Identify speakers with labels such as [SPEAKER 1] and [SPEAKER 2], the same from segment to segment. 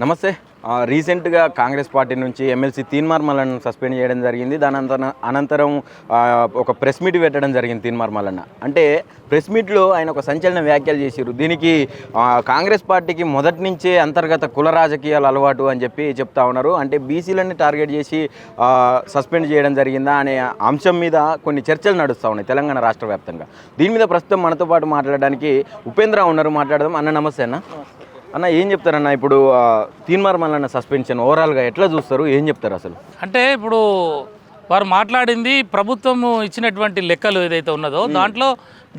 [SPEAKER 1] నమస్తే. రీసెంట్గా కాంగ్రెస్ పార్టీ నుంచి ఎమ్మెల్సీ తీన్మార్ మల్లన్న సస్పెండ్ చేయడం జరిగింది. దాని అనంతరం ఒక ప్రెస్ మీట్ పెట్టడం జరిగింది తీన్మార్ మల్లన్న. అంటే ప్రెస్ మీట్లో ఆయన ఒక సంచలన వ్యాఖ్యలు చేశారు. దీనికి కాంగ్రెస్ పార్టీకి మొదటి నుంచే అంతర్గత కుల రాజకీయాలు అలవాటు అని చెప్పి చెప్తా ఉన్నారు. అంటే బీసీలన్నీ టార్గెట్ చేసి సస్పెండ్ చేయడం జరిగిందా అనే అంశం మీద కొన్ని చర్చలు నడుస్తూ ఉన్నాయి తెలంగాణ రాష్ట్ర వ్యాప్తంగా. దీని మీద ప్రస్తుతం మనతో పాటు మాట్లాడడానికి ఉపేంద్ర ఉన్నారు. మాట్లాడదాం. అన్న నమస్తే. అన్న ఏం చెప్తారన్న, ఇప్పుడు తీన్మార్ మల్లన్న సస్పెన్షన్ ఓవరాల్గా ఎట్లా చూస్తారు, ఏం చెప్తారు అసలు?
[SPEAKER 2] అంటే ఇప్పుడు వారు మాట్లాడింది ప్రభుత్వం ఇచ్చినటువంటి లెక్కలు ఏదైతే ఉన్నదో దాంట్లో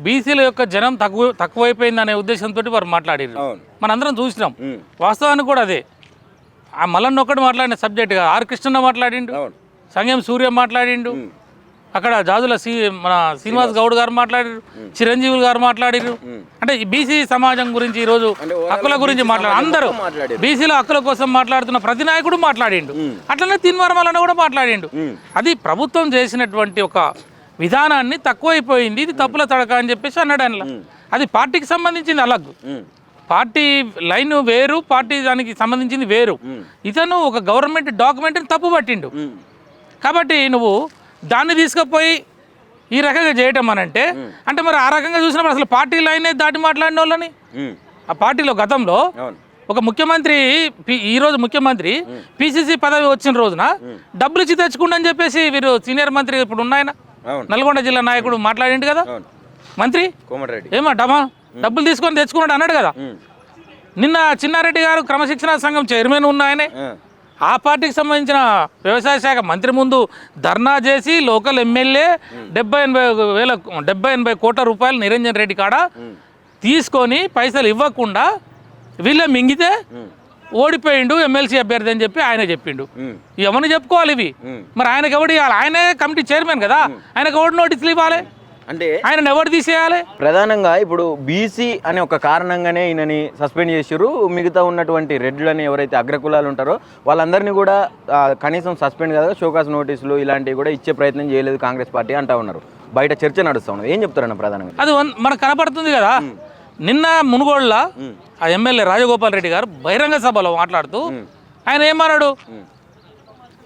[SPEAKER 2] బీసీల యొక్క జనం తక్కువైపోయింది అనే ఉద్దేశంతో వారు మాట్లాడారు. మనందరం చూసినాం. వాస్తవానికి కూడా అదే. ఆ మల్లన్న ఒక్కటి మాట్లాడిన సబ్జెక్టుగా ఆర్ కృష్ణ మాట్లాడిండు, సంగం సూర్య మాట్లాడిండు, అక్కడ జాజుల మన శ్రీనివాస్ గౌడ్ గారు మాట్లాడారు, చిరంజీవి గారు మాట్లాడారు. అంటే బీసీ సమాజం గురించి ఈరోజు హక్కుల గురించి అందరూ బీసీల హక్కుల కోసం మాట్లాడుతున్న ప్రతి నాయకుడు మాట్లాడిండు. అట్లనే తీన్మార్ మల్లన్న కూడా మాట్లాడిండు. అది ప్రభుత్వం చేసినటువంటి ఒక విధానాన్ని తక్కువైపోయింది, ఇది తప్పుల తడక అని చెప్పేసి అన్నాడు ఆయన. అది పార్టీకి సంబంధించింది అలాగూ, పార్టీ లైన్ వేరు, పార్టీ దానికి సంబంధించింది వేరు. ఇతను ఒక గవర్నమెంట్ డాక్యుమెంట్ని తప్పు పట్టిండు. కాబట్టి నువ్వు దాన్ని తీసుకుపోయి ఈ రకంగా చేయటం అనంటే అంటే మరి ఆ రకంగా చూసినప్పుడు అసలు పార్టీ లైనే దాటి మాట్లాడిన వాళ్ళని ఆ పార్టీలో గతంలో ఒక ముఖ్యమంత్రి ఈరోజు ముఖ్యమంత్రి పిసిసి పదవి వచ్చిన రోజున డబ్బులు ఇచ్చి తెచ్చుకుండని చెప్పేసి వీరు సీనియర్ మంత్రి ఇప్పుడు ఉన్నాయన నల్గొండ జిల్లా నాయకుడు మాట్లాడిండు కదా, మంత్రి ఏమా డబ్బులు తీసుకొని తెచ్చుకున్నాడు అన్నాడు కదా. నిన్న చిన్నారెడ్డి గారు క్రమశిక్షణ సంఘం చైర్మన్ ఉన్నాయనే ఆ పార్టీకి సంబంధించిన వ్యవసాయ శాఖ మంత్రి ముందు ధర్నా చేసి లోకల్ ఎమ్మెల్యే 70-80 కోట్ల రూపాయలు నిరంజన్ రెడ్డి కాడ తీసుకొని పైసలు ఇవ్వకుండా వీళ్ళే మింగితే ఓడిపోయిండు ఎమ్మెల్సీ అభ్యర్థి అని చెప్పి ఆయన చెప్పిండు. ఎవరిని చెప్పుకోవాలి ఇవి? మరి ఆయనకి ఎవడు ఇవ్వాలి? ఆయనే కమిటీ చైర్మన్ కదా, ఆయనకు ఎవడు నోటీసులు ఇవ్వాలి? అంటే ఆయన ఎవరు తీసేయాలి?
[SPEAKER 1] ప్రధానంగా ఇప్పుడు బీసీ అనే ఒక కారణంగానే ఈయనని సస్పెండ్ చేశారు. మిగతా ఉన్నటువంటి రెడ్లని ఎవరైతే అగ్రకులాలు ఉంటారో వాళ్ళందరినీ కూడా కనీసం సస్పెండ్ కదా, షోకాస్ నోటీసులు ఇలాంటివి కూడా ఇచ్చే ప్రయత్నం చేయలేదు కాంగ్రెస్ పార్టీ అంటా ఉన్నారు. బయట చర్చ నడుస్తూ ఉన్నది. ఏం చెప్తారన్న ప్రధానంగా?
[SPEAKER 2] అది మనకు కనపడుతుంది కదా. నిన్న మునుగోడుల ఆ ఎమ్మెల్యే రాజగోపాల్ రెడ్డి గారు బహిరంగ సభలో మాట్లాడుతూ ఆయన ఏమన్నాడు,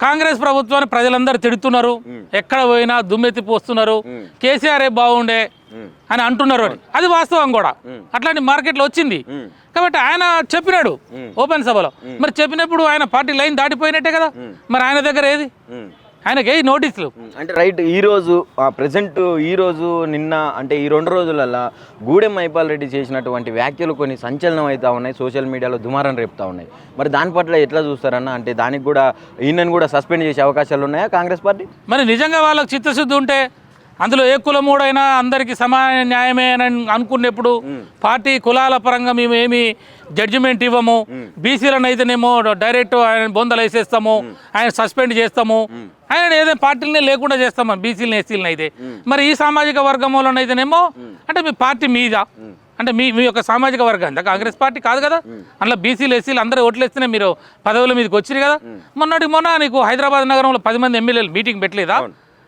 [SPEAKER 2] కాంగ్రెస్ ప్రభుత్వాన్ని ప్రజలందరూ తిడుతున్నారు, ఎక్కడ పోయినా దుమ్మెత్తి పోస్తున్నారు, కేసీఆర్ బాగుండే అని అంటున్నారు అని. అది వాస్తవం కూడా, అట్లాంటి మార్కెట్లో వచ్చింది. కాబట్టి ఆయన చెప్పినాడు ఓపెన్ సభలో. మరి చెప్పినప్పుడు ఆయన పార్టీ లైన్ దాటిపోయినట్టే కదా. మరి ఆయన దగ్గర ఏది? ఆయనకి నోటీసులు
[SPEAKER 1] అంటే రైట్. ఈరోజు ప్రజెంట్ ఈరోజు నిన్న అంటే ఈ 2 రోజులలో గూడెం మైపాల్ రెడ్డి చేసినటువంటి వ్యాఖ్యలు కొన్ని సంచలనం అవుతా ఉన్నాయి, సోషల్ మీడియాలో దుమారం రేపుతా ఉన్నాయి. మరి దాని పట్ల ఎట్లా చూస్తారన్న? అంటే దానికి కూడా ఈయనను కూడా సస్పెండ్ చేసే అవకాశాలు ఉన్నాయా కాంగ్రెస్ పార్టీ?
[SPEAKER 2] మరి నిజంగా వాళ్ళకి చిత్తశుద్ధి ఉంటే అందులో ఏ కులమూడైనా అందరికీ సమాన న్యాయమే అని అనుకున్నప్పుడు పార్టీ కులాల పరంగా మేము ఏమి జడ్జిమెంట్ ఇవ్వము, బీసీలను అయితేనేమో డైరెక్ట్ ఆయన బొందలు వేసేస్తాము, ఆయన సస్పెండ్ చేస్తాము, ఆయన ఏదైనా పార్టీలనే లేకుండా చేస్తాము బీసీలను ఎస్సీలను అయితే. మరి ఈ సామాజిక వర్గం వాళ్ళని అయితేనేమో అంటే మీ పార్టీ మీద అంటే మీ యొక్క సామాజిక వర్గం కాంగ్రెస్ పార్టీ కాదు కదా. అందులో బీసీలు ఎస్సీలు అందరూ ఓట్లు వేస్తేనే మీరు పదవుల మీదకి వచ్చిరు కదా. మొన్న నీకు హైదరాబాద్ నగరంలో 10 మంది ఎమ్మెల్యేలు మీటింగ్ పెట్టలేదా?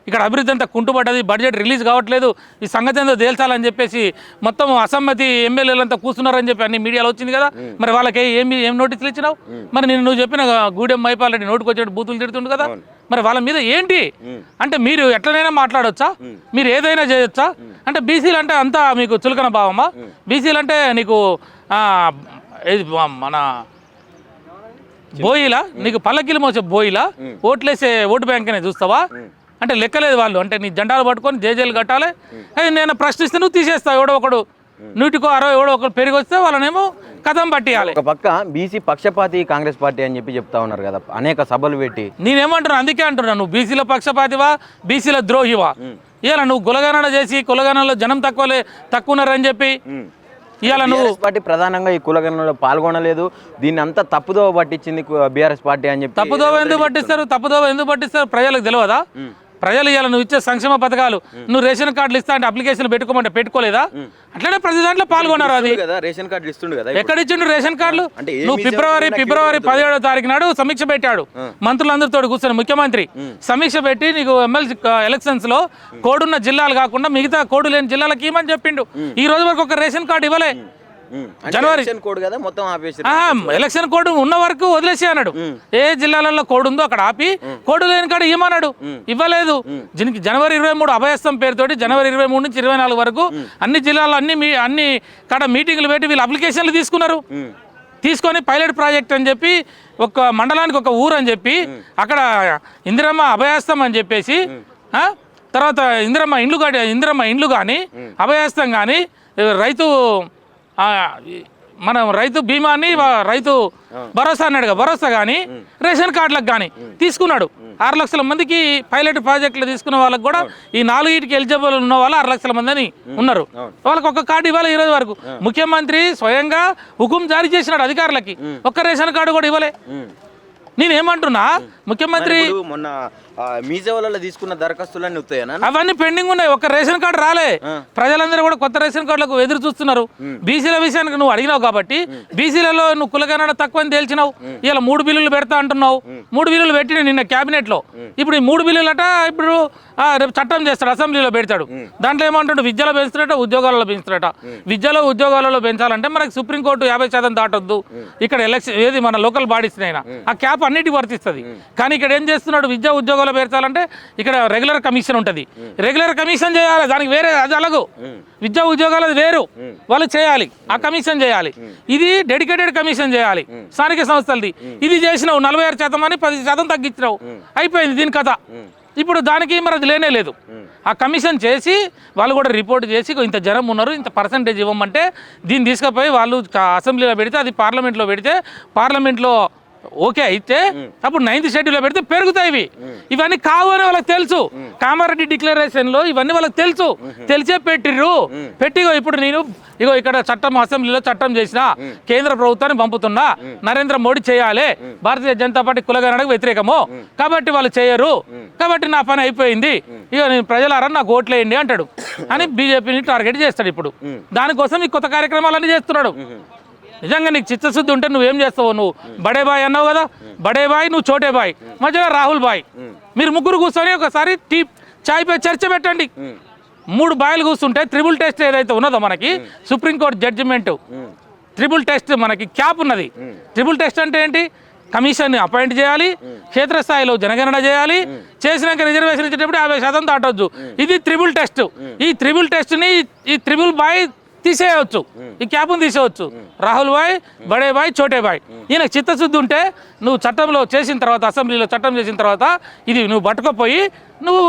[SPEAKER 2] ఇక్కడ అభివృద్ధి అంతా కుంటుపడ్డది, బడ్జెట్ రిలీజ్ కావట్లేదు, ఈ సంగతి ఏందో తేల్చాలని చెప్పేసి మొత్తం అసమ్మతి ఎమ్మెల్యేలంతా కూర్చున్నారని చెప్పి అన్ని మీడియాలో వచ్చింది కదా. మరి వాళ్ళకి ఏం నోటీసులు ఇచ్చినావు? మరి నువ్వు చెప్పిన గూడెం మైపాల్ రెడ్డి నోటుకు వచ్చేటట్టు బూతులు తిడుతుండు కదా. మరి వాళ్ళ మీద ఏంటి అంటే మీరు ఎట్లనైనా మాట్లాడవచ్చా, మీరు ఏదైనా చేయొచ్చా? అంటే బీసీలు అంటే అంతా మీకు చులకన భావమా? బీసీలు అంటే నీకు మన బోయిలా, నీకు పల్లకిలు మోసే బోయిలా, ఓట్లేసే ఓటు బ్యాంక్ అనే చూస్తావా? అంటే లెక్కలేదు వాళ్ళు. అంటే నీ జెండాలు పట్టుకొని జేజేలు కట్టాలి. నేను ప్రశ్నిస్తే నువ్వు తీసేస్తావు. ఎవడో ఒకడు 100కో 60 ఎవడో ఒకడు పెరిగి వస్తే వాళ్ళనేమో కథం పట్టియాలి.
[SPEAKER 1] ఒక పక్క బీసీ పక్షపాతి కాంగ్రెస్ పార్టీ అని చెప్పి చెప్తా ఉన్నారు కదా, అనేక సభలు పెట్టి.
[SPEAKER 2] నేనేమంటున్నా, అందుకే అంటున్నా, నువ్వు బీసీల పక్షపాతివా, బీసీల ద్రోహివా? ఇలా నువ్వు కులగణన చేసి కులగణనలో జనం తక్కువన్నారని చెప్పి ఇవాళ నువ్వు
[SPEAKER 1] పార్టీ ప్రధానంగా ఈ కులగణనలో పాల్గొనలేదు, దీన్ని అంతా తప్పుదోవ పట్టించింది బీఆర్ఎస్ పార్టీ అని చెప్పి.
[SPEAKER 2] తప్పుదోవ ఎందుకు పట్టిస్తారు? ప్రజలకు తెలియదా? ప్రజలు ఇవాళ నువ్వు ఇచ్చే సంక్షేమ పథకాలు, నువ్వు రేషన్ కార్డులు ఇస్తా అంటే అప్లికేషన్ పెట్టుకోమంటే పెట్టుకోలేదా? అట్లనే ప్రతి దాంట్లో పాల్గొన్నారు. అది
[SPEAKER 1] రేషన్ కార్డు ఇస్తుండు కదా,
[SPEAKER 2] ఎక్కడ ఇచ్చిండు రేషన్ కార్డులు? నువ్వు ఫిబ్రవరి 17వ తారీఖు నాడు సమీక్ష పెట్టాడు మంత్రులందరితో కూర్చొని ముఖ్యమంత్రి. సమీక్ష పెట్టి నీకు ఎమ్మెల్సీ ఎలక్షన్స్ లో కోడున్న జిల్లాలు కాకుండా మిగతా కోడు లేని జిల్లాలకు ఇవ్వమని చెప్పిండు. ఈ రోజు వరకు ఒక రేషన్ కార్డు ఇవ్వలే. జనవరి
[SPEAKER 1] కోడ్ కదా మొత్తం ఆపేసి
[SPEAKER 2] ఎలక్షన్ కోడ్ ఉన్న వరకు వదిలేసి అన్నాడు. ఏ జిల్లాలలో కోడ్ ఉందో అక్కడ ఆపి కోడ్ లేని కాడ ఇవ్వమన్నాడు, ఇవ్వలేదు. దీనికి జనవరి 23 అభయస్థం పేరుతోటి జనవరి 23 నుంచి 24 వరకు అన్ని జిల్లాల్లో అన్ని కాడ మీటింగ్లు పెట్టి వీళ్ళు అప్లికేషన్లు తీసుకున్నారు. తీసుకొని పైలట్ ప్రాజెక్ట్ అని చెప్పి ఒక మండలానికి ఒక ఊరు అని చెప్పి అక్కడ ఇందిరమ్మ అభయాస్తం అని చెప్పేసి తర్వాత ఇందిరమ్మ ఇండ్లు కానీ అభయాస్తం కానీ రైతు మనం రైతు బీమాని రైతు భరోసా అన్నాడుగా, భరోసా కానీ రేషన్ కార్డులకు కానీ తీసుకున్నాడు. 6 లక్షల మందికి పైలట్ ప్రాజెక్టులు తీసుకున్న వాళ్ళకి కూడా ఈ 4 ఎలిజిబుల్ ఉన్న వాళ్ళు 6 లక్షల మంది అని ఉన్నారు. వాళ్ళకి ఒక కార్డు ఇవ్వాలి. ఈ రోజు వరకు ముఖ్యమంత్రి స్వయంగా హుకుం జారీ చేసినాడు అధికారులకి, ఒక్క రేషన్ కార్డు కూడా ఇవ్వలే. నేనేమంటున్నా, ముఖ్యమంత్రి
[SPEAKER 1] మొన్న మీ సేవలలో తీసుకున్న దరఖాస్తులన్నీ వస్తాయనా?
[SPEAKER 2] అవన్నీ పెండింగ్ ఉన్నాయి, ఒక్క రేషన్ కార్డు రాలే. ప్రజలందరూ కూడా కొత్త రేషన్ కార్డులకు ఎదురు చూస్తున్నారు. బీసీల విషయానికి నువ్వు అడిగినావు కాబట్టి బీసీలలో నువ్వు కులగణన తక్కువ అని తేల్చినావు. ఇలా 3 బిల్లులు పెడతా అంటున్నావు. 3 బిల్లులు పెట్టిన నిన్న క్యాబినెట్ లో. ఇప్పుడు ఈ 3 బిల్లులట ఇప్పుడు రేపు చట్టం చేస్తాడు, అసెంబ్లీలో పెడతాడు. దాంట్లో ఏమంటాడు, విద్యలో పెంచుతాడట, ఉద్యోగాలలో పెంచుతాడట. విద్యలో ఉద్యోగాలలో పెంచాలంటే మనకి సుప్రీంకోర్టు 50% దాటొద్దు. ఇక్కడ ఎలక్షన్ ఏది మన లోకల్ బాడీస్ అయినా ఆ క్యాప్ అన్నిటికీ వర్తిస్తుంది. కానీ ఇక్కడ ఏం చేస్తున్నాడు, విద్యా ఉద్యోగాలు పెంచాలంటే ఇక్కడ రెగ్యులర్ కమిషన్ ఉంటుంది. రెగ్యులర్ కమిషన్ చేయాలి, దానికి వేరే అది అలాగూ. విద్యా ఉద్యోగాలు అది వేరు, వాళ్ళు చేయాలి, ఆ కమిషన్ చేయాలి. ఇది డెడికేటెడ్ కమిషన్ చేయాలి, స్థానిక సంస్థలది. ఇది చేసినావు 46% అని 10% తగ్గించినావు, అయిపోయింది దీని కథ. ఇప్పుడు దానికి మరి అది లేనే లేదు. ఆ కమిషన్ చేసి వాళ్ళు కూడా రిపోర్ట్ చేసి ఇంత జనం ఉన్నారు, ఇంత పర్సంటేజ్ ఇవ్వమంటే దీన్ని తీసుకుపోయి వాళ్ళు అసెంబ్లీలో పెడితే, అది పార్లమెంట్లో పెడితే, పార్లమెంట్లో ఓకే అయితే అప్పుడు 9th షెడ్యూల్లో పెడితే పెరుగుతాయి. ఇవన్నీ కావు అని వాళ్ళకి తెలుసు. కామారెడ్డి డిక్లరేషన్ లో ఇవన్నీ వాళ్ళకి తెలుసు, తెలిసే పెట్టిర్రు. ఇప్పుడు నేను ఇక్కడ చట్టం అసెంబ్లీలో చట్టం చేసిన కేంద్ర ప్రభుత్వాన్ని పంపుతున్నా, నరేంద్ర మోడీ చేయాలి, భారతీయ జనతా పార్టీ కులగణనకు వ్యతిరేకము కాబట్టి వాళ్ళు చేయరు, కాబట్టి నా పని అయిపోయింది, నేను ప్రజలారా నాకు ఓట్లేయండి అంటాడు అని బీజేపీని టార్గెట్ చేస్తాడు. ఇప్పుడు దానికోసం ఈ కొత్త కార్యక్రమాలన్నీ చేస్తున్నాడు. నిజంగా నీకు చిత్తశుద్ధి ఉంటే నువ్వేం చేస్తావు, నువ్వు బడే బాయ్ అన్నావు కదా, బడే బాయ్ నువ్వు చోటే బాయ్, మధ్యలో రాహుల్ బాయ్, మీరు ముగ్గురు కూర్చొని ఒకసారి చాయ్ పై చర్చ పెట్టండి. 3 బాయ్లు కూర్చుంటే ట్రిబుల్ టెస్ట్ ఏదైతే ఉన్నదో మనకి సుప్రీంకోర్టు జడ్జిమెంట్, ట్రిబుల్ టెస్ట్ మనకి క్యాప్ ఉన్నది. ట్రిబుల్ టెస్ట్ అంటే ఏంటి, కమిషన్ అపాయింట్ చేయాలి, క్షేత్రస్థాయిలో జనగణన చేయాలి, చేసినాక రిజర్వేషన్ ఇచ్చేటప్పుడు 50% దాటొచ్చు. ఇది ట్రిబుల్ టెస్ట్. ఈ ట్రిబుల్ టెస్ట్ని ఈ ట్రిబుల్ బాయ్ తీసేయవచ్చు, ఈ క్యాప్ను తీసేయవచ్చు. రాహుల్ బాయ్, బడే బాయ్, చోటే బాయ్. ఈయనకు చిత్తశుద్ధి ఉంటే నువ్వు చట్టంలో చేసిన తర్వాత, అసెంబ్లీలో చట్టం చేసిన తర్వాత ఇది నువ్వు పట్టుకపోయి నువ్వు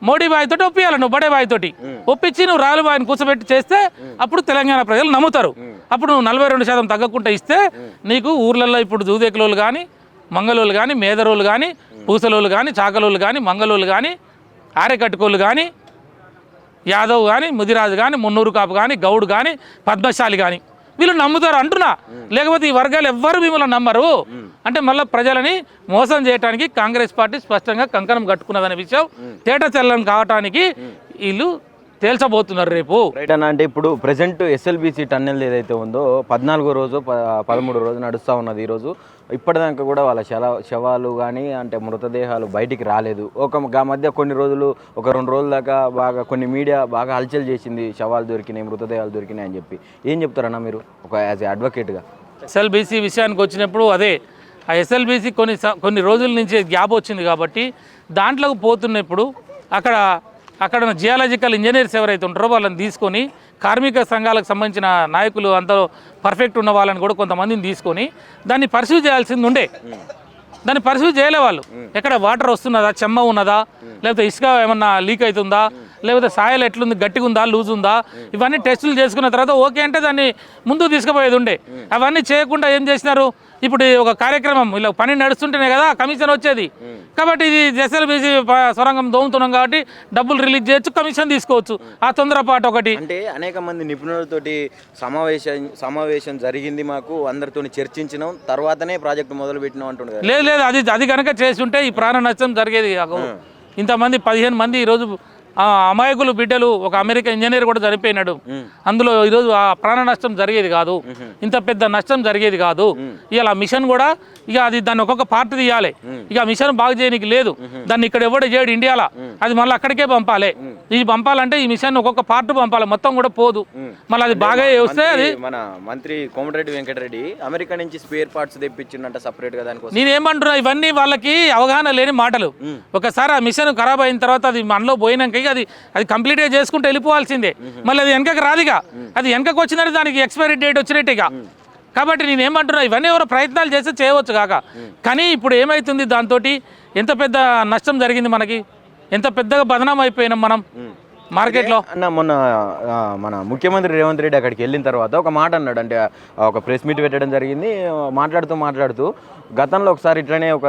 [SPEAKER 2] మోడీ బాయ్ తోటి ఒప్పియాలి, నువ్వు బడే బాయ్ తోటి ఒప్పించి నువ్వు రాహుల్ బాయ్ని కూర్చోబెట్టి చేస్తే అప్పుడు తెలంగాణ ప్రజలు నమ్ముతారు. అప్పుడు నువ్వు 42% తగ్గకుండా ఇస్తే నీకు ఊర్లలో ఇప్పుడు దూదేకులోళ్ళు కానీ, మంగళోళ్ళు కానీ, మేదరోళ్ళు కానీ, పూసలోళ్ళు కానీ, చాకలోళ్ళు కానీ, మంగళోళ్ళు కానీ, ఆరెకట్టుకోళ్ళు కానీ, యాదవ్ కానీ, ముదిరాజు కానీ, మున్నూరు కాపు కానీ, గౌడ్ కానీ, పద్మశాలి కానీ వీళ్ళు నమ్ముతారు అంటున్నా. లేకపోతే ఈ వర్గాలు ఎవ్వరు మిమ్మల్ని నమ్మరు. అంటే మళ్ళీ ప్రజలని మోసం చేయడానికి కాంగ్రెస్ పార్టీ స్పష్టంగా కంకణం కట్టుకున్నదనే విషయం తేట తెల్లం కావటానికి వీళ్ళు తేల్చబోతున్నారు రేపు.
[SPEAKER 1] రైట్ అన్న, అంటే ఇప్పుడు ప్రెసెంట్ ఎస్ఎల్బీసీ టన్నెల్ ఏదైతే ఉందో 14వ రోజు 13వ రోజు నడుస్తూ ఉన్నది. ఈరోజు ఇప్పటిదాకా కూడా వాళ్ళ శవాలు కానీ అంటే మృతదేహాలు బయటికి రాలేదు. మధ్య కొన్ని రోజులు, ఒక 2 రోజుల దాకా బాగా కొన్ని మీడియా బాగా హల్చల్ చేసింది, శవాలు దొరికినాయి, మృతదేహాలు దొరికినాయి అని చెప్పి. ఏం చెప్తారన్నా మీరు ఒక యాజ్ ఏ అడ్వకేట్గా?
[SPEAKER 2] ఎస్ఎల్బీసీ విషయానికి వచ్చినప్పుడు అదే ఆ ఎస్ఎల్బీసీ కొన్ని రోజుల నుంచి గ్యాప్ వచ్చింది కాబట్టి దాంట్లోకి పోతున్నప్పుడు అక్కడ జియాలజికల్ ఇంజనీర్స్ ఎవరైతే ఉంటారో వాళ్ళని తీసుకొని, కార్మిక సంఘాలకు సంబంధించిన నాయకులు అంత పర్ఫెక్ట్ ఉన్న వాళ్ళని కూడా కొంతమందిని తీసుకొని దాన్ని పర్సూ చేయాల్సింది ఉండే. దాన్ని పర్సూ చేయలే వాళ్ళు. ఎక్కడ వాటర్ వస్తున్నదా, చెమ్మ ఉన్నదా, లేకపోతే ఇసుక ఏమన్నా లీక్ అవుతుందా, లేకపోతే సాయిల్ ఎట్లుంది, గట్టిగా ఉందా, లూజ్ ఉందా, ఇవన్నీ టెస్టులు చేసుకున్న తర్వాత ఓకే అంటే దాన్ని ముందుకు తీసుకుపోయేది ఉండే. అవన్నీ చేయకుండా ఏం చేసినారు, ఇప్పుడు ఒక కార్యక్రమం ఇలా పని నడుస్తుంటేనే కదా కమిషన్ వచ్చేది. కాబట్టి ఇది ఎస్ఎల్బీసీ సొరంగం దోముతున్నాం కాబట్టి డబ్బులు రిలీజ్ చేయొచ్చు, కమిషన్ తీసుకోవచ్చు. ఆ తొందరపాటు ఒకటి.
[SPEAKER 1] అంటే అనేక మంది నిపుణులతోటి సమావేశం జరిగింది, మాకు అందరితో చర్చించినాం, తర్వాతనే ప్రాజెక్టు మొదలు పెట్టినాం అంటున్నారు.
[SPEAKER 2] లేదు అది కనుక చేసి ఉంటే ఈ ప్రాణ నష్టం జరిగేది కాదు. ఇంతమంది 15 మంది ఈరోజు అమాయకులు బిడ్డలు, ఒక అమెరికా ఇంజనీర్ కూడా చనిపోయినాడు. అందులో ఈరోజు ఆ ప్రాణ నష్టం జరిగేది కాదు, ఇంత పెద్ద నష్టం జరిగేది కాదు. ఇవాళ మిషన్ కూడా దాన్ని ఒక్కొక్క పార్ట్ తీయాలి. మిషన్ బాగు చేయడానికి లేదు, దాన్ని ఇక్కడ ఎవడో చేయడు ఇండియాలో, అది మళ్ళీ అక్కడికే పంపాలి. ఇది పంపాలంటే ఈ మిషన్ ఒక్కొక్క పార్ట్ పంపాలి, మొత్తం కూడా పోదు. మళ్ళీ అది బాగా వస్తే అది
[SPEAKER 1] మన మంత్రి కోమటిరెడ్డి వెంకటరెడ్డి అమెరికా నుంచి స్పేర్ పార్ట్స్ తెప్పించిందంట సపరేట్ గా దానికోసం.
[SPEAKER 2] నేనేమంటున్నా, ఇవన్నీ వాళ్ళకి అవగాహన లేని మాటలు. ఒకసారి ఆ మిషన్ ఖరాబ్ అయిన తర్వాత అది మనలో పోయినాక అది కంప్లీట్గా చేసుకుంటూ వెళ్ళిపోవాల్సిందే. మళ్ళీ అది వెనకకి రాదుగా, అది వెనకకి వచ్చినట్టు దానికి ఎక్స్పైరీ డేట్ వచ్చినట్టుగా. కాబట్టి నేను ఏమంటున్నా, ఇవన్నీ ఎవరో ప్రయత్నాలు చేస్తే చేయవచ్చు కాక, కానీ ఇప్పుడు ఏమవుతుంది, దాంతో ఎంత పెద్ద నష్టం జరిగింది మనకి, ఎంత పెద్దగా బదనాం అయిపోయినాం మనం మార్కెట్లో.
[SPEAKER 1] అన్న మొన్న మన ముఖ్యమంత్రి రేవంత్ రెడ్డి అక్కడికి వెళ్ళిన తర్వాత ఒక మాట అన్నాడు, అంటే ఒక ప్రెస్ మీట్ పెట్టడం జరిగింది. మాట్లాడుతూ గతంలో ఒకసారి ఇట్లనే ఒక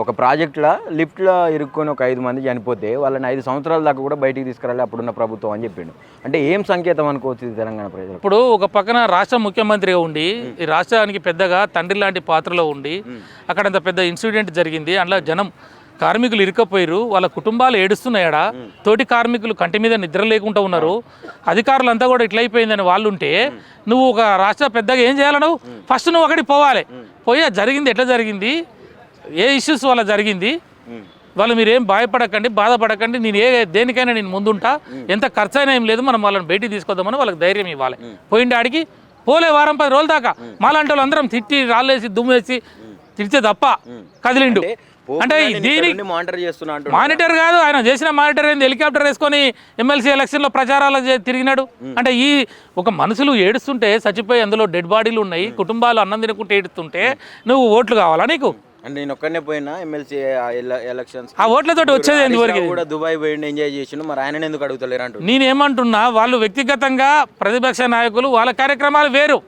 [SPEAKER 1] ఒక ప్రాజెక్టులో లిఫ్ట్లో ఇరుక్కొని ఒక 5 మంది చనిపోతే వాళ్ళని 5 సంవత్సరాల దాకా కూడా బయటికి తీసుకురాలి అప్పుడున్న ప్రభుత్వం అని చెప్పిండు. అంటే ఏం సంకేతం అనుకోవచ్చు తెలంగాణ ప్రజలు?
[SPEAKER 2] ఇప్పుడు ఒక పక్కన రాష్ట్ర ముఖ్యమంత్రిగా ఉండి, ఈ రాష్ట్రానికి పెద్దగా తండ్రి లాంటి పాత్రలో ఉండి, అక్కడ అంత పెద్ద ఇన్సిడెంట్ జరిగింది, అందులో జనం కార్మికులు ఇరుక్కపోయారు, వాళ్ళ కుటుంబాలు ఏడుస్తున్నాయడా, తోటి కార్మికులు కంటి మీద నిద్ర లేకుండా ఉన్నారు, అధికారులంతా కూడా ఇట్లయిపోయిందని వాళ్ళు ఉంటే, నువ్వు ఒక రాష్ట్ర పెద్దగా ఏం చేయాలి? నువ్వు ఫస్ట్ నువ్వు అక్కడికి పోవాలి, పోయి జరిగింది ఎట్లా జరిగింది, ఏ ఇష్యూస్ వల్ల జరిగింది, వాళ్ళు మీరేం భయపడకండి, బాధపడకండి, నేను దేనికైనా నేను ముందుంటా, ఎంత ఖర్చు అయినా ఏం లేదు, మనం వాళ్ళని బయటికి తీసుకొద్దామని వాళ్ళకి ధైర్యం ఇవ్వాలి. పోయిండే ఆడికి పోలే వారం 10 రోజుల దాకా మాలాంటి వాళ్ళు అందరం తిట్టి రాళ్ళేసి దుమ్మేసి తిడితే తప్ప కదిలిండు. అంటే దీనికి మానిటర్ కాదు, ఆయన చేసిన మానిటర్ ఏంది, హెలికాప్టర్ వేసుకొని ఎమ్మెల్సీ ఎలక్షన్లో ప్రచారాలు తిరిగినాడు. అంటే ఈ ఒక మనుషులు ఏడుస్తుంటే, చచ్చిపోయి అందులో డెడ్ బాడీలు ఉన్నాయి, కుటుంబాలు అన్నం తినకుంటే ఏడుస్తుంటే నువ్వు ఓట్లు కావాలా నీకు?
[SPEAKER 1] అంటే నేను ఒక్కనే పోయినా ఎమ్మెల్సీ ఎలక్షన్స్
[SPEAKER 2] ఆ ఓట్లతో వచ్చేది ఎందువరకు?
[SPEAKER 1] కూడా దుబాయ్ పోయి ఎంజాయ్ చేసిండు, మరి ఆయన ఎందుకు అడుగుతలేరు అంటూ
[SPEAKER 2] నేనేమంటున్నా, వాళ్ళు వ్యక్తిగతంగా ప్రతిపక్ష నాయకులు వాళ్ళ కార్యక్రమాలు వేరు.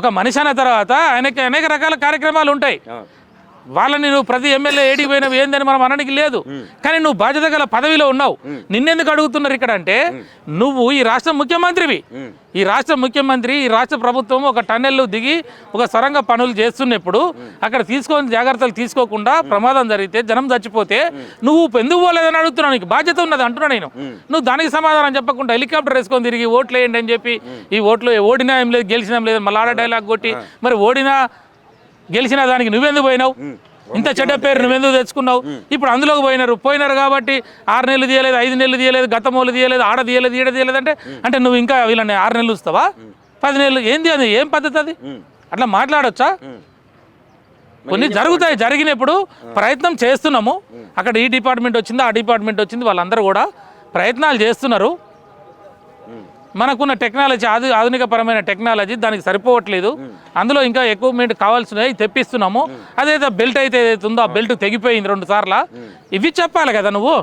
[SPEAKER 2] ఒక మనిషి అన్న తర్వాత ఆయనకి అనేక రకాల కార్యక్రమాలు ఉంటాయి. వాళ్ళని నువ్వు ప్రతి ఎమ్మెల్యే ఏడికి పోయినవి ఏందని మనం అనడానికి లేదు, కానీ నువ్వు బాధ్యత గల పదవిలో ఉన్నావు. నిన్నెందుకు అడుగుతున్నారు ఇక్కడ అంటే, నువ్వు ఈ రాష్ట్ర ముఖ్యమంత్రివి, ఈ రాష్ట్ర ముఖ్యమంత్రి, ఈ రాష్ట్ర ప్రభుత్వం ఒక టన్నెల్ దిగి ఒక సొరంగ పనులు చేస్తున్నప్పుడు అక్కడ తీసుకొని జాగ్రత్తలు తీసుకోకుండా ప్రమాదం జరిగితే, జనం చచ్చిపోతే నువ్వు ఎందుకు పోలేదని అడుగుతున్నావు. నీకు బాధ్యత ఉన్నది అంటున్నా నేను. నువ్వు దానికి సమాధానం చెప్పకుండా హెలికాప్టర్ వేసుకొని తిరిగి ఓట్లు వేయండి అని చెప్పి, ఈ ఓట్లు ఓడినా ఏం లేదు, గెలిచినా ఏం లేదు, మళ్ళీ ఆడ డైలాగ్ కొట్టి, మరి ఓడినా గెలిచిన దానికి నువ్వెందుకు పోయినావు, ఇంత చెడ్డ పేరు నువ్వెందుకు తెచ్చుకున్నావు? ఇప్పుడు అందులోకి పోయినారు కాబట్టి 6 నెలలు తీయలేదు, 5 నెలలు తీయలేదు, గతంలో తీయలేదు, ఆడ తీయలేదు, ఈడ తీయలేదు అంటే నువ్వు ఇంకా వీళ్ళని 6 నెలలు ఇస్తావా, 10 నెలలు? ఏంది అది, ఏం పద్ధతి అది? అట్లా మాట్లాడొచ్చా? కొన్ని జరుగుతాయి, జరిగినప్పుడు ప్రయత్నం చేస్తున్నాము. అక్కడ ఈ డిపార్ట్మెంట్ వచ్చింది, ఆ డిపార్ట్మెంట్ వచ్చింది, వాళ్ళందరూ కూడా ప్రయత్నాలు చేస్తున్నారు. మనకున్న టెక్నాలజీ, ఆధునికపరమైన టెక్నాలజీ దానికి సరిపోవట్లేదు, అందులో ఇంకా ఎక్విప్మెంట్ కావాల్సినవి తెప్పిస్తున్నాము. అదైతే బెల్ట్ అయితే ఏదైతే ఉందో ఆ బెల్ట్ తెగిపోయింది 2 సార్లు. ఇవి చెప్పాలి కదా నువ్వు.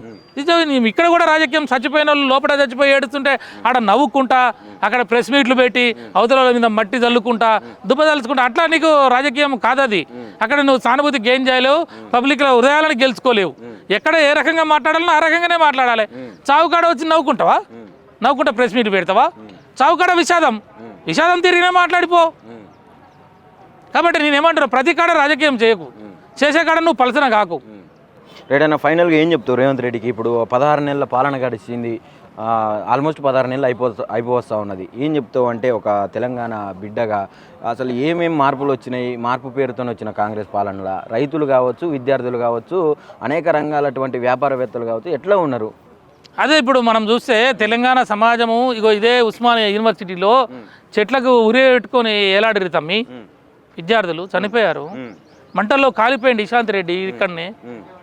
[SPEAKER 2] ఇక్కడ కూడా రాజకీయం, చచ్చిపోయిన వాళ్ళు లోపల చచ్చిపోయి ఏడుస్తుంటే ఆడ నవ్వుకుంటా, అక్కడ ప్రెస్ మీట్లు పెట్టి అవతల మీద మట్టి చల్లుకుంటా, దుబ్బ చల్లుకుంటా, అట్లా నీకు రాజకీయం కాదది. అక్కడ నువ్వు సానుభూతి గెయిన్ చేయలేవు, పబ్లిక్లో హృదయాలను గెలుచుకోలేవు. ఎక్కడ ఏ రకంగా మాట్లాడాలనో ఆ రకంగానే మాట్లాడాలి. చావుకాడ వచ్చి నవ్వుకుంటా ప్రెస్ మీట్ పెడతావా? చావుకాడ విషాదం తిరిగినా మాట్లాడిపో. కాబట్టి నేనేమంటారు, ప్రతి కాడ రాజకీయం చేయకు, చేసే కాడ నువ్వు పలసన కాకు.
[SPEAKER 1] రైట్ అన్న, ఫైనల్గా ఏం చెప్తావు రేవంత్ రెడ్డికి? ఇప్పుడు 16 నెలల పాలన గడిచింది, ఆల్మోస్ట్ 16 నెలలు అయిపోవస్తూ ఉన్నది. ఏం చెప్తావు అంటే, ఒక తెలంగాణ బిడ్డగా అసలు ఏమేమి మార్పులు వచ్చినాయి, మార్పు పేరుతో వచ్చిన కాంగ్రెస్ పాలనలో రైతులు కావచ్చు, విద్యార్థులు కావచ్చు, అనేక రంగాలటువంటి వ్యాపారవేత్తలు కావచ్చు, ఎట్లా ఉన్నారు?
[SPEAKER 2] అదే ఇప్పుడు మనం చూస్తే తెలంగాణ సమాజము, ఇదే ఉస్మానియా యూనివర్సిటీలో చెట్లకు ఉరి పెట్టుకొని ఏలాడిరు తమ్మి, విద్యార్థులు చనిపోయారు, మంటల్లో కాలిపోయింది ఇశాంత్ రెడ్డి ఇక్కడనే.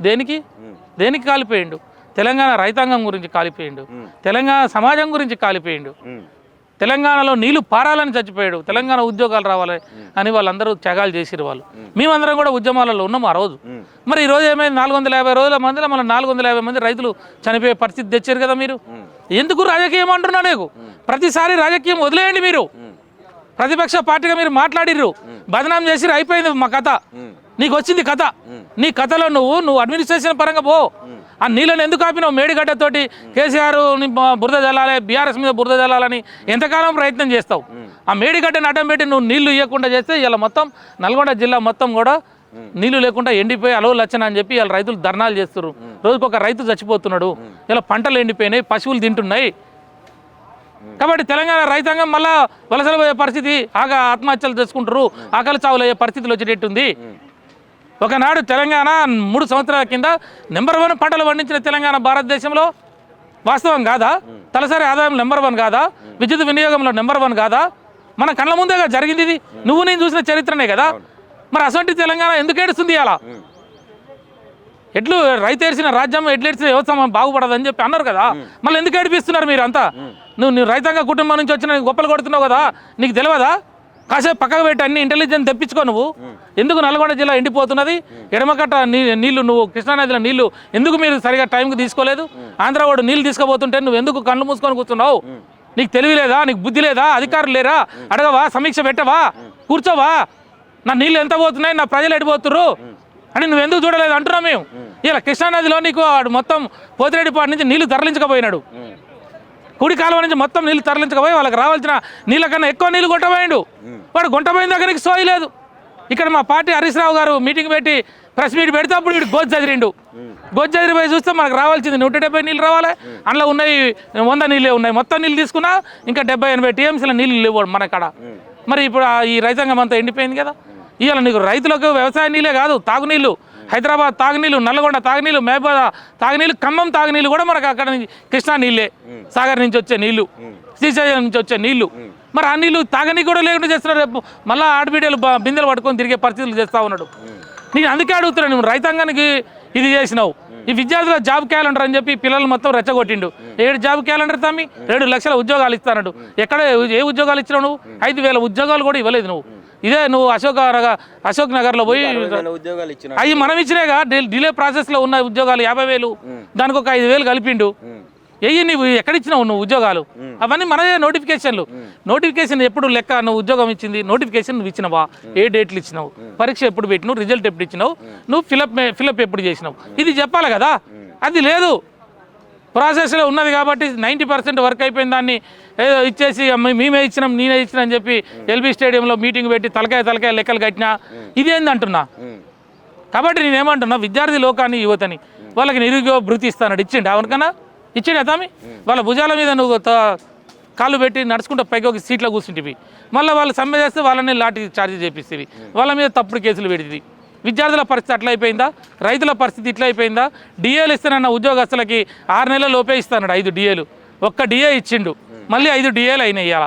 [SPEAKER 2] దేనికి కాలిపోయిండు? తెలంగాణ రైతాంగం గురించి కాలిపోయిండు, తెలంగాణ సమాజం గురించి కాలిపోయిండు, తెలంగాణలో నీళ్లు పారాలని చచ్చిపోయాడు, తెలంగాణ ఉద్యోగాలు రావాలి అని వాళ్ళందరూ త్యాగాలు చేసిరు. వాళ్ళు మేమందరం కూడా ఉద్యమాలలో ఉన్నాము ఆ రోజు. మరి ఈ రోజు ఏమైంది, 450 రోజుల మందిలో మన 450 మంది రైతులు చనిపోయే పరిస్థితి తెచ్చారు కదా మీరు. ఎందుకు రాజకీయం అంటున్నా? నీకు ప్రతిసారి రాజకీయం వదిలేయండి. మీరు ప్రతిపక్ష పార్టీగా మీరు మాట్లాడిర్రు, బదనాం చేసిరు, అయిపోయింది మా కథ. నీకు వచ్చింది కథ, నీ కథలో నువ్వు అడ్మినిస్ట్రేషన్ పరంగా పో. ఆ నీళ్ళని ఎందుకు ఆపినావు? మేడిగడ్డతోటి కేసీఆర్ బురద జల్లాలి, బీఆర్ఎస్ మీద బురద జల్లాలని ఎంతకాలం ప్రయత్నం చేస్తావు? ఆ మేడిగడ్డని అడ్డం పెట్టి నువ్వు నీళ్లు ఇవ్వకుండా చేస్తే ఇలా మొత్తం నల్గొండ జిల్లా మొత్తం కూడా నీళ్లు లేకుండా ఎండిపోయి అలవులు వచ్చాను అని చెప్పి ఇలా రైతులు ధర్నాలు చేస్తున్నారు. రోజుకొక రైతు చచ్చిపోతున్నాడు, ఇలా పంటలు ఎండిపోయినాయి, పశువులు తింటున్నాయి. కాబట్టి తెలంగాణ రైతాంగం మళ్ళా వలసలు పోయే పరిస్థితి, ఆత్మహత్యలు తెచ్చుకుంటారు, ఆకలి చావులు అయ్యే పరిస్థితులు వచ్చేటట్టుంది. ఒకనాడు తెలంగాణ 3 సంవత్సరాల కింద నెంబర్ 1 పంటలు పండించిన తెలంగాణ భారతదేశంలో. వాస్తవం కాదా? తలసరి ఆదాయం నెంబర్ 1 కాదా? విద్యుత్ వినియోగంలో నెంబర్ 1 కాదా? మన కళ్ళ ముందేగా జరిగింది ఇది. నువ్వు నేను చూసిన చరిత్రనే కదా. మరి అసొంటి తెలంగాణ ఎందుకు ఏడుస్తుంది అలా? ఎట్లు రైతు ఏడ్చిన రాజ్యం ఎట్లు ఏడ్చిన వ్యవసాయం బాగుపడదని చెప్పి అన్నారు కదా. మళ్ళీ ఎందుకు ఏడిపిస్తున్నారు మీరు అంతా? నువ్వు రైతాంగ కుటుంబం నుంచి వచ్చిన గొప్పలు కొడుతున్నావు కదా, నీకు తెలియదా? కాసేపు పక్కకు పెట్టి అన్ని ఇంటెలిజెన్స్ తెప్పించుకో. నువ్వు ఎందుకు నల్గొండ జిల్లా ఎండిపోతున్నది? ఎడమకట్ట నీళ్లు నువ్వు కృష్ణానదిలో నీళ్లు ఎందుకు మీరు సరిగా టైంకి తీసుకోలేదు? ఆంధ్రవాడు నీళ్ళు తీసుకుపోతుంటే నువ్వు ఎందుకు కళ్ళు మూసుకొని కూర్చున్నావు? నీకు తెలివి లేదా? నీకు బుద్ధి లేదా? అధికారులు లేరా? అడగవా? సమీక్ష పెట్టవా? కూర్చోవా? నా నీళ్ళు ఎంత పోతున్నాయి, నా ప్రజలు ఎడిపోతుర్రు అని నువ్వు ఎందుకు చూడలేదు అంటున్నావు మేము. ఇలా కృష్ణానదిలో నీకు వాడు మొత్తం పోతిరెడ్డిపాడు నుంచి నీళ్లు తరలించకపోయినాడు. కుడి కాలువ నుంచి మొత్తం నీళ్లు తరలించకపోయి వాళ్ళకి రావాల్సిన నీళ్ళ కన్నా ఎక్కువ నీళ్ళు కొట్టబోయిండు. వాడు గుంటపోయిన దగ్గరికి సోయి లేదు. ఇక్కడ మా పార్టీ హరీష్ రావు గారు మీటింగ్ పెట్టి ప్రెస్ మీట్ పెడితే అప్పుడు వీడు గోజ్ చదిరిండు. గోజ్ చదిరిపోయి చూస్తే మనకు రావాల్సింది 170 నీళ్ళు రావాలి, అందులో ఉన్నాయి 100 నీళ్ళే ఉన్నాయి. మొత్తం నీళ్ళు తీసుకున్నా ఇంకా 70-80 టీఎంసీల నీళ్ళు లేవు మన కాడ. మరి ఇప్పుడు ఈ రైతాంగం అంతా ఎండిపోయింది కదా. ఇవాళ నీకు రైతులకు వ్యవసాయ నీళ్ళే కాదు, తాగునీళ్ళు, హైదరాబాద్ తాగునీళ్ళు, నల్గొండ తాగునీళ్ళు, మహబూబా తాగునీళ్ళు, ఖమ్మం తాగునీళ్ళు కూడా మనకు అక్కడ నుంచి కృష్ణా నీళ్ళే, సాగర్ నుంచి వచ్చే నీళ్లు, శ్రీశైలం నుంచి వచ్చే నీళ్లు. మరి ఆ నీళ్ళు తాగనీ కూడా లేకుండా చేస్తున్నారు. రేపు మళ్ళీ ఆడబిడ్డలు బిందెలు పట్టుకొని తిరిగే పరిస్థితులు చేస్తూ ఉన్నాడు. నేను అందుకే అడుగుతున్నాను, నువ్వు రైతాంగానికి ఇది చేసినావు. ఈ విద్యార్థుల జాబ్ క్యాలెండర్ అని చెప్పి పిల్లలు మొత్తం రెచ్చగొట్టిండు. 7 జాబ్ క్యాలెండర్ తమ్మి 7 లక్షల ఉద్యోగాలు ఇస్తానడు. ఎక్కడ ఏ ఉద్యోగాలు ఇచ్చినావు నువ్వు? 5,000 ఉద్యోగాలు కూడా ఇవ్వలేదు నువ్వు. ఇదే నువ్వు అశోక్ నగర్లో పోయి అవి మనం ఇచ్చినాయిగా డిలే ప్రాసెస్లో ఉన్న ఉద్యోగాలు 50,000, దానికి ఒక 5,000 కలిపిండు. నువ్వు ఎక్కడిచ్చినావు నువ్వు ఉద్యోగాలు? అవన్నీ మనదే నోటిఫికేషన్ ఎప్పుడు లెక్క? నువ్వు ఉద్యోగం ఇచ్చింది నోటిఫికేషన్ నువ్వు ఇచ్చినావా? ఏ డేట్లు ఇచ్చినావు? పరీక్ష ఎప్పుడు పెట్టినావు? రిజల్ట్ ఎప్పుడు ఇచ్చినావు? నువ్వు ఫిలప్ ఎప్పుడు చేసినావు? ఇది చెప్పాలి కదా. అది లేదు, ప్రాసెస్లో ఉన్నది కాబట్టి 90% వర్క్ అయిపోయిన దాన్ని ఏదో ఇచ్చేసి మేమే ఇచ్చినాం నేనే ఇచ్చినా అని చెప్పి ఎల్బీ స్టేడియంలో మీటింగ్ పెట్టి తలకాయ లెక్కలు కట్టినా ఇదేంది అంటున్నా. కాబట్టి నేనేమంటున్నా, విద్యార్థి లోకాన్ని యువతని వాళ్ళకి నిరుద్యోగ భృతి ఇస్తానడు. ఇచ్చిండు ఎవరికన్నా? ఇచ్చిండు అతమి? వాళ్ళ భుజాల మీద నువ్వు కాళ్ళు పెట్టి నడుచుకుంటూ పైకి ఒక సీట్లో కూర్చుంటివి. మళ్ళీ వాళ్ళు సమ్మె చేస్తే వాళ్ళని లాఠీ చార్జ్ చేపిస్తేవి, వాళ్ళ మీద తప్పుడు కేసులు పెడితే. విద్యార్థుల పరిస్థితి అట్లా అయిపోయిందా? రైతుల పరిస్థితి ఇట్లా అయిపోయిందా? డిఏలు ఇస్తానన్న ఉద్యోగస్తులకి 6 నెలల లోపే ఇస్తాడు 5 డిఏలు. ఒక్క డిఏ ఇచ్చిండు, మళ్ళీ 5 డిఏలు అయినాయి. ఇవాళ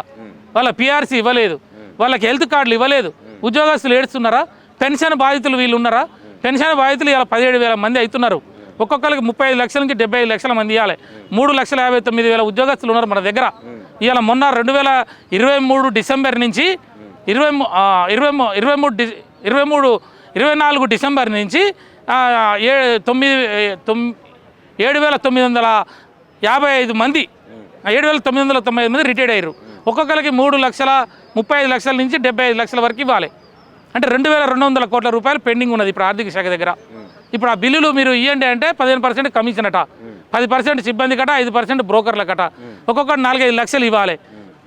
[SPEAKER 2] వాళ్ళ పిఆర్సీ ఇవ్వలేదు, వాళ్ళకి హెల్త్ కార్డులు ఇవ్వలేదు. ఉద్యోగస్తులు ఏడుస్తున్నారా? పెన్షన్ బాధితులు వీళ్ళు ఉన్నారా? పెన్షన్ బాధితులు ఇలా 17,000 మంది అవుతున్నారు. ఒక్కొక్కరికి 35 లక్షల నుంచి 75 లక్షల మంది ఇవ్వాలి. 3,59,000 ఉద్యోగస్తులు ఉన్నారు మన దగ్గర. ఇవాళ మొన్న 2023 డిసెంబర్ నుంచి 24 డిసెంబర్ నుంచి 7,955 మంది 7,995 మంది రిటైర్డ్ అయ్యారు. ఒక్కొక్కరికి 3,35 లక్షల నుంచి 75 లక్షల వరకు ఇవ్వాలి. అంటే 2,200 కోట్ల రూపాయలు పెండింగ్ ఉన్నది ఇప్పుడు ఆర్థిక శాఖ దగ్గర. ఇప్పుడు ఆ బిల్లులు మీరు ఇవ్వండి అంటే 15% కమిషన్ అట, 10% సిబ్బంది కట, 5% బ్రోకర్ల కట, ఒక్కొక్కటి 4-5 లక్షలు ఇవ్వాలి.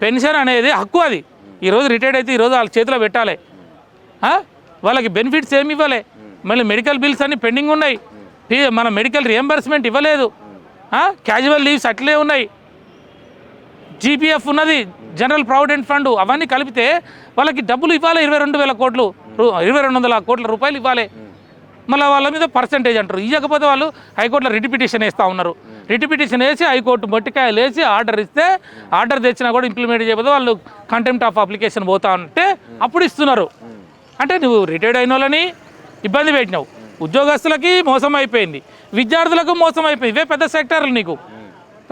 [SPEAKER 2] పెన్షన్ అనేది హక్కు. అది ఈరోజు రిటైర్డ్ అయితే ఈరోజు వాళ్ళ చేతిలో పెట్టాలి. వాళ్ళకి బెనిఫిట్స్ ఏమి ఇవ్వలే. మళ్ళీ మెడికల్ బిల్స్ అన్ని పెండింగ్ ఉన్నాయి. మన మెడికల్ రియంబర్స్మెంట్ ఇవ్వలేదు. క్యాజువల్ లీవ్స్ అట్లే ఉన్నాయి. జీపీఎఫ్ ఉన్నది, జనరల్ ప్రావిడెంట్ ఫండ్, అవన్నీ కలిపితే వాళ్ళకి డబ్బులు ఇవ్వాలి. 22,000 కోట్లు, 2,200 కోట్ల రూపాయలు ఇవ్వాలి. మళ్ళీ వాళ్ళ మీద పర్సంటేజ్ అంటారు. ఇవ్వకపోతే వాళ్ళు హైకోర్టులో రిట్ పిటిషన్ వేస్తూ ఉన్నారు. రిట్ పిటిషన్ వేసి హైకోర్టు మొట్టికాయలు వేసి ఆర్డర్ ఇస్తే, ఆర్డర్ తెచ్చినా కూడా ఇంప్లిమెంట్ చేయకపోతే వాళ్ళు కంటెంప్ట్ ఆఫ్ అప్లికేషన్ పోతా ఉంటే అప్పుడు ఇస్తున్నారు. అంటే నువ్వు రిటైర్డ్ అయిన వాళ్ళని ఇబ్బంది పెట్టినావు, ఉద్యోగస్తులకి మోసం అయిపోయింది, విద్యార్థులకు మోసం అయిపోయింది. ఇవే పెద్ద సెక్టర్లు. నీకు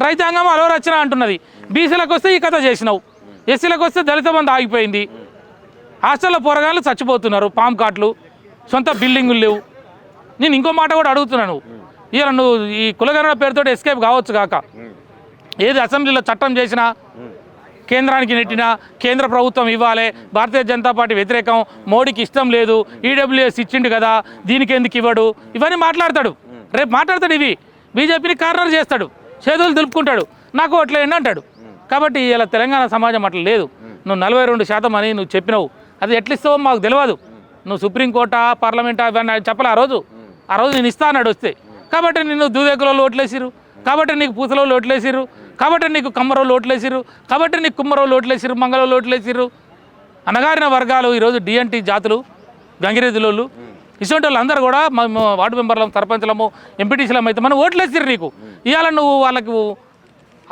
[SPEAKER 2] రైతాంగం అలవరచన అంటున్నది. బీసీలకు వస్తే ఈ కథ చేసినావు, ఎస్సీలకు వస్తే దళిత బంధు ఆగిపోయింది. హాస్టల్లో పోరగాళ్ళు చచ్చిపోతున్నారు, పామ్ కాట్లు, సొంత బిల్డింగులు లేవు. నేను ఇంకో మాట కూడా అడుగుతున్నాను, ఇవాళ నువ్వు ఈ కులగణన పేరుతో ఎస్కేప్ కావచ్చు కాక, ఏది అసెంబ్లీలో చట్టం చేసినా కేంద్రానికి నెట్టినా కేంద్ర ప్రభుత్వం ఇవ్వాలి, భారతీయ జనతా పార్టీ వ్యతిరేకం, మోడీకి ఇష్టం లేదు, ఈడబ్ల్యూఎస్ ఇచ్చిండు కదా దీనికి ఎందుకు ఇవ్వడు, ఇవన్నీ మాట్లాడతాడు. రేపు మాట్లాడతాడు, ఇవి బీజేపీని కార్నర్ చేస్తాడు, చేతులు దులుపుకుంటాడు, నాకు ఓట్లేయండి అంటాడు. కాబట్టి ఇలా తెలంగాణ సమాజం అట్లా లేదు. నువ్వు 42% అని నువ్వు చెప్పినావు, అది ఎట్లా ఇస్తావో మాకు తెలియదు. నువ్వు సుప్రీంకోర్టా పార్లమెంటా ఇవన్నీ చెప్పలే. ఆ రోజు నేను ఇస్తా అన్నాడు వస్తే. కాబట్టి నిన్ను దూదేకులలో ఓట్లేసిరు, కాబట్టి నీకు పూసలో ఓట్లేసిరు, కాబట్టి నీకు కమ్మరోళ్ళు ఓట్లేసిరు, కాబట్టి నీకు కుమ్మరోళ్ళు ఓట్లేసిరు, మంగళోళ్ళు ఓట్లేసిరు. అనగారిన వర్గాలు ఈరోజు డిఎన్టీ జాతులు, గంగిరెద్దులోళ్ళు, ఇటువంటి వాళ్ళు అందరూ కూడా వార్డు మెంబర్లం, సర్పంచ్లము, ఎంపీటీసీలం అయితే మనం ఓట్లేసిరు నీకు. ఇవాళ నువ్వు వాళ్ళకు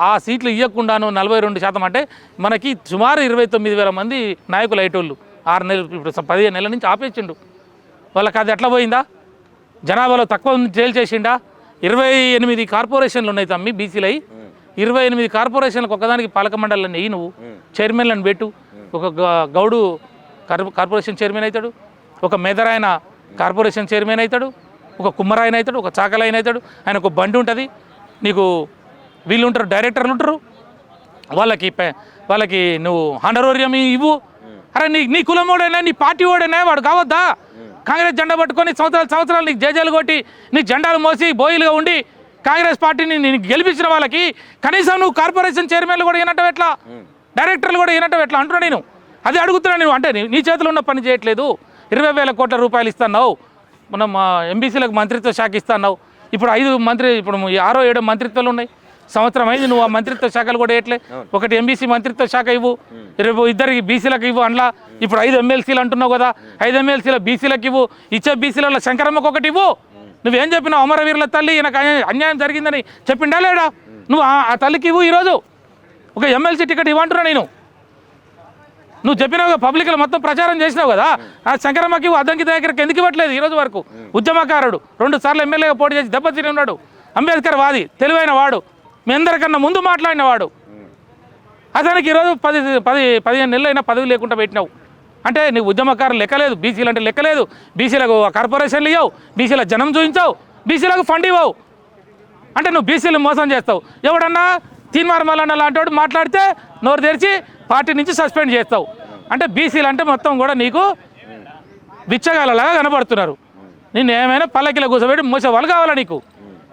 [SPEAKER 2] ఆ సీట్లు ఇవ్వకుండాను 42% అంటే మనకి సుమారు 29,000 మంది నాయకులు అయ్యేటోళ్ళు 6 నెలలు ఇప్పుడు 15 నెలల నుంచి ఆపేసిండు. వాళ్ళకి అది ఎట్లా పోయిందా? జనాభాలో తక్కువ చేసిండా? 28 కార్పొరేషన్లు ఉన్నాయి తమ్మి బీసీలై. 28 కార్పొరేషన్లకు ఒకదానికి పాలక మండలిని నెయ్యి నువ్వు చైర్మన్లను పెట్టు. ఒక గౌడు కార్పొరేషన్ చైర్మన్ అవుతాడు, ఒక మెదరాయన కార్పొరేషన్ చైర్మన్ అవుతాడు, ఒక కుమ్మరాయన అవుతాడు, ఒక చాకలాయన అవుతాడు. ఆయన ఒక బండి ఉంటుంది, నీకు వీళ్ళు ఉంటారు, డైరెక్టర్లు ఉంటారు, వాళ్ళకి నువ్వు హానరోరియం ఇవ్వు. అరే నీ కులం ఓడైనా నీ పార్టీ ఓడైనా వాడు కావద్దా? కాంగ్రెస్ జెండా పట్టుకొని సంవత్సరాలు నీకు జేజేలు కొట్టి నీ జెండాలు మోసి బోయిలుగా ఉండి కాంగ్రెస్ పార్టీని నేను గెలిపించిన వాళ్ళకి కనీసం నువ్వు కార్పొరేషన్ చైర్మన్లు కూడా వినటం ఎట్లా, డైరెక్టర్లు కూడా వినటం ఎట్లా అంటున్నా నేను. అది అడుగుతున్నా నేను. అంటే నీ చేతిలో ఉన్న పని చేయట్లేదు. 20,000 కోట్ల రూపాయలు ఇస్తున్నావు, మనం ఎంబీసీలకు మంత్రిత్వ శాఖ ఇస్తున్నావు. ఇప్పుడు 6 7 మంత్రిత్వాలు ఉన్నాయి. సంవత్సరం అయింది నువ్వు ఆ మంత్రిత్వ శాఖలు కూడా వేయట్లే. ఒకటి ఎంబీసీ మంత్రిత్వ శాఖ ఇవ్వు, 2 బీసీలకు ఇవ్వు. అందులో ఇప్పుడు 5 ఎమ్మెల్సీలు అంటున్నావు కదా, 5 ఎమ్మెల్సీల బీసీలకు ఇవ్వు. ఇచ్చే బీసీలలో శంకరమ్మకు ఒకటి ఇవ్వు. నువ్వేం చెప్పినావు? అమరవీరుల తల్లి నాకు అన్యాయం జరిగిందని చెప్పిండా లేడా? నువ్వు ఆ తల్లికి ఇవ్వు. ఈరోజు ఒక ఎమ్మెల్సీ టికెట్ ఇవ్వంటున్నా నేను. నువ్వు చెప్పినావు పబ్లిక్లో మొత్తం ప్రచారం చేసినావు కదా, ఆ శంకరమ్మకి అద్దంకి దగ్గరికి ఎందుకు ఇవ్వట్లేదు ఈరోజు వరకు? ఉద్యమకారుడు, 2 సార్లు ఎమ్మెల్యేగా పోటీ చేసి దెబ్బతిని ఉన్నాడు, అంబేద్కర్ వాది, తెలివైన వాడు, మీ అందరికన్నా ముందు మాట్లాడిన వాడు. అతనికి ఈరోజు 15 నెలలు అయినా పదవి లేకుండా పెట్టినావు. అంటే నీ ఉద్యమకారులు లెక్కలేదు, బీసీలు అంటే లెక్కలేదు. బీసీలకు కార్పొరేషన్లు ఇవ్వవు, బీసీల జనం చూపించావు, బీసీలకు ఫండ్ ఇవ్వవు. అంటే నువ్వు బీసీలు మోసం చేస్తావు. ఎవడన్నా తీన్మార్ మల్లన్న లాంటి వాడు మాట్లాడితే నోరు తెరిచి పార్టీ నుంచి సస్పెండ్ చేస్తావు. అంటే బీసీలు అంటే మొత్తం కూడా నీకు బిచ్చగాలలాగా కనబడుతున్నారు. నిన్ను ఏమైనా పల్లకిలో కూర్చోబెట్టి మోసే వాళ్ళు కావాలా నీకు?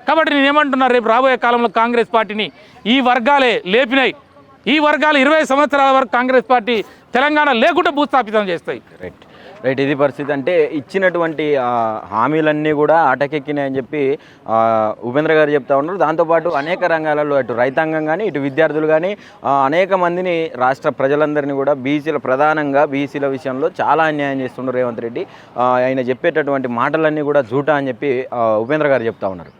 [SPEAKER 2] కాబట్టి నేనేమంటున్నా, రేపు రాబోయే కాలంలో కాంగ్రెస్ పార్టీని ఈ వర్గాలే లేపినాయి. ఈ వర్గాలు 20 సంవత్సరాల వరకు కాంగ్రెస్ పార్టీ తెలంగాణ లేకుండా భూస్థాపితం చేస్తాయి.
[SPEAKER 1] రైట్ ఇది పరిస్థితి. అంటే ఇచ్చినటువంటి హామీలన్నీ కూడా ఆటకెక్కినాయని చెప్పి ఉపేంద్ర గారు చెప్తా ఉన్నారు. దాంతోపాటు అనేక రంగాలలో అటు రైతాంగం కానీ ఇటు విద్యార్థులు కానీ అనేక మందిని రాష్ట్ర ప్రజలందరినీ కూడా ప్రధానంగా బీసీల విషయంలో చాలా అన్యాయం చేస్తున్నారు రేవంత్ రెడ్డి. ఆయన చెప్పేటటువంటి మాటలన్నీ కూడా జూటా అని చెప్పి ఉపేంద్ర గారు చెప్తా ఉన్నారు.